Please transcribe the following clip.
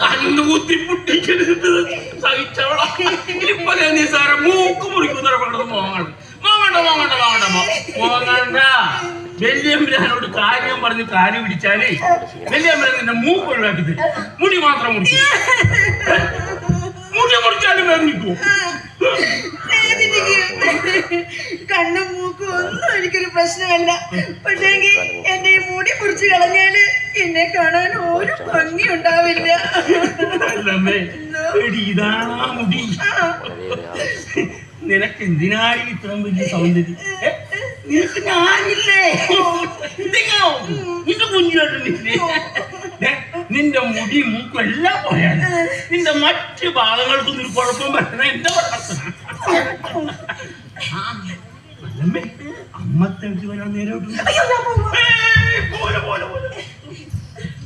കണ്ണുകുത്തി പൊട്ടിക്കരുത് സഹിച്ചവളാ. ഇപ്പൊ നിസാര മൂക്ക് മുറിക്കുന്ന മോങ്ങണ്ട മോങ്ങണ്ട മോങ്ങണ്ട മോങ്ങണ്ട മോങ്ങണ്ട. വല്യമ്പരാനോട് കാര്യം പറഞ്ഞ് കാര്യം പിടിച്ചാലേ വല്യമ്പരാൻ നിന്റെ മൂക്ക് ഒഴിവാക്കി തരും. മുടി മാത്രം മുറിക്കും. മുടി മുറിച്ചാലും വേദനിക്കൂ. കണ്ണും മൂക്കും ഒന്നും എനിക്കൊരു പ്രശ്നമല്ല. പക്ഷേങ്കിൽ എന്റെ ഈ മുടി മുറിച്ച് കളഞ്ഞാല് എന്നെ കാണാൻ ഒരു ഭംഗി ഉണ്ടാവില്ല. ഇതാണാ മുടി. നിനക്ക് എന്തിനായി ഇത്രയും വലിയ സൗന്ദര്യം? നിനക്ക് ഞാനില്ലേ? നിന്റെ കുഞ്ഞിലോട്ടില്ലേ? നിന്റെ മുടി മൂക്കും എല്ലാം പോയാൽ നിന്റെ മറ്റ് ഭാഗങ്ങൾക്കൊന്നും ഒരു കുഴപ്പം വരണ എന്റെ അമ്മത്തെ വരാൻ നേരോട്ട് പോലെ പോലെ പോലെ